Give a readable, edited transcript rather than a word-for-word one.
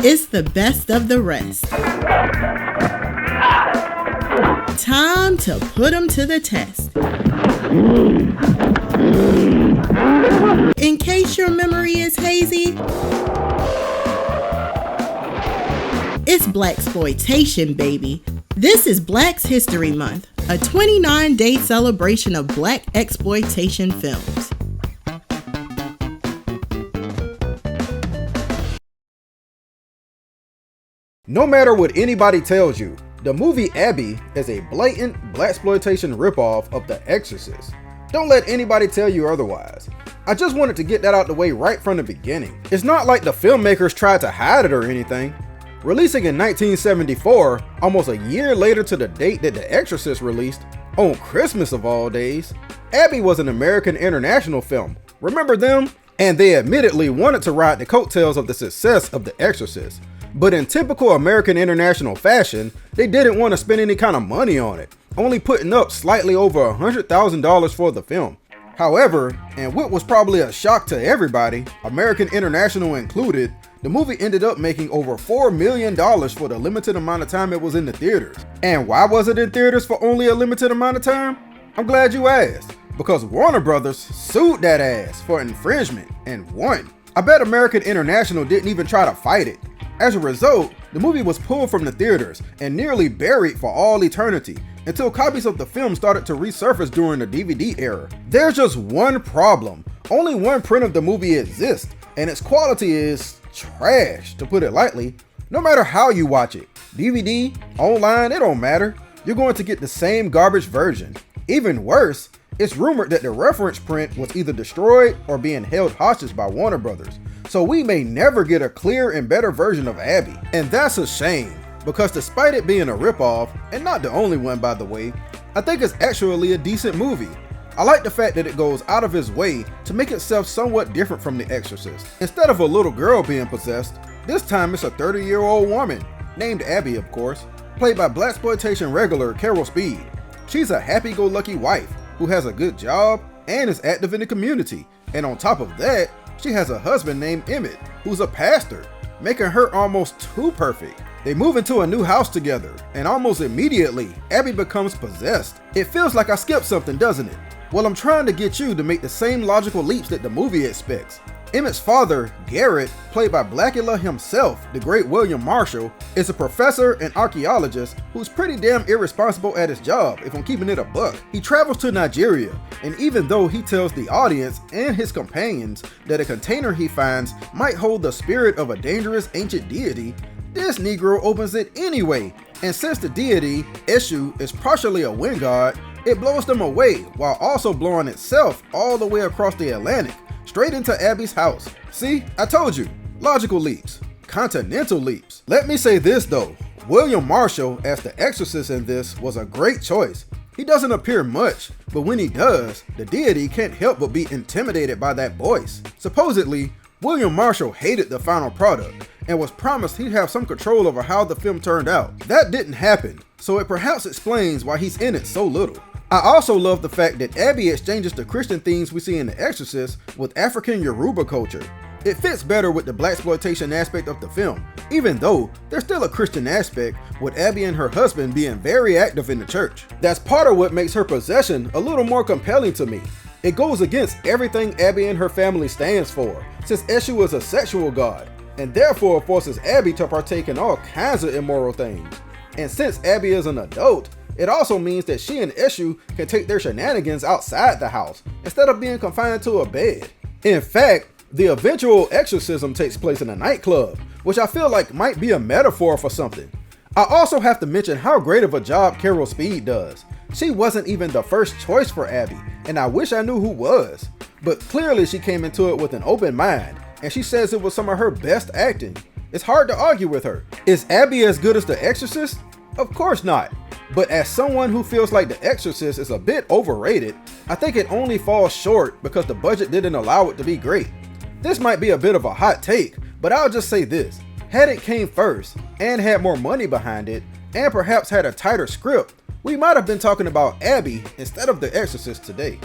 It's the best of the rest. Time to put them to the test. In case your memory is hazy, it's Blaxploitation, baby. This is Black History Month, a 29-day celebration of Black exploitation films. No matter what anybody tells you, the movie Abby is a blatant Blaxploitation ripoff of The Exorcist. Don't let anybody tell you otherwise. I just wanted to get that out the way right from the beginning. It's not like the filmmakers tried to hide it or anything. Releasing in 1974, almost a year later to the date that The Exorcist released, on Christmas of all days, Abby was an American International film. Remember them? And they admittedly wanted to ride the coattails of the success of The Exorcist. But in typical American International fashion, they didn't want to spend any kind of money on it, only putting up slightly over $100,000 for the film. However, and what was probably a shock to everybody, American International included, the movie ended up making over $4 million for the limited amount of time it was in the theaters. And why was it in theaters for only a limited amount of time? I'm glad you asked, because Warner Brothers sued that ass for infringement and won. I bet American International didn't even try to fight it. As a result, the movie was pulled from the theaters and nearly buried for all eternity until copies of the film started to resurface during the DVD era. There's just one problem. Only one print of the movie exists, and its quality is trash, to put it lightly. No matter how you watch it, DVD, online, it don't matter. You're going to get the same garbage version. Even worse, it's rumored that the reference print was either destroyed or being held hostage by Warner Brothers. So we may never get a clear and better version of Abby. And that's a shame, because despite it being a ripoff, and not the only one by the way, I think it's actually a decent movie. I like the fact that it goes out of its way to make itself somewhat different from The Exorcist. Instead of a little girl being possessed, this time it's a 30-year-old woman, named Abby of course, played by Blaxploitation regular Carol Speed. She's a happy-go-lucky wife who has a good job and is active in the community, and on top of that, she has a husband named Emmett, who's a pastor, making her almost too perfect. They move into a new house together, and almost immediately, Abby becomes possessed. It feels like I skipped something, doesn't it? Well, I'm trying to get you to make the same logical leaps that the movie expects. Emmett's father, Garrett, played by Blackula himself, the great William Marshall, is a professor and archaeologist who's pretty damn irresponsible at his job, if I'm keeping it a buck. He travels to Nigeria, and even though he tells the audience and his companions that a container he finds might hold the spirit of a dangerous ancient deity, this Negro opens it anyway, and since the deity, Eshu, is partially a wind god, it blows them away while also blowing itself all the way across the Atlantic, straight into Abby's house. See, I told you, logical leaps, continental leaps. Let me say this though, William Marshall as the Exorcist in this was a great choice. He doesn't appear much, but when he does, the deity can't help but be intimidated by that voice. Supposedly, William Marshall hated the final product and was promised he'd have some control over how the film turned out. That didn't happen, so it perhaps explains why he's in it so little. I also love the fact that Abby exchanges the Christian themes we see in The Exorcist with African Yoruba culture. It fits better with the Blaxploitation aspect of the film, even though there's still a Christian aspect, with Abby and her husband being very active in the church. That's part of what makes her possession a little more compelling to me. It goes against everything Abby and her family stands for, since Eshu is a sexual god, and therefore forces Abby to partake in all kinds of immoral things. And since Abby is an adult, it also means that she and Eshu can take their shenanigans outside the house, instead of being confined to a bed. In fact, the eventual exorcism takes place in a nightclub, which I feel like might be a metaphor for something. I also have to mention how great of a job Carol Speed does. She wasn't even the first choice for Abby, and I wish I knew who was. But clearly she came into it with an open mind, and she says it was some of her best acting. It's hard to argue with her. Is Abby as good as The Exorcist? Of course not. But as someone who feels like The Exorcist is a bit overrated, I think it only falls short because the budget didn't allow it to be great. This might be a bit of a hot take, but I'll just say this. Had it came first, and had more money behind it, and perhaps had a tighter script, we might have been talking about Abby instead of The Exorcist today.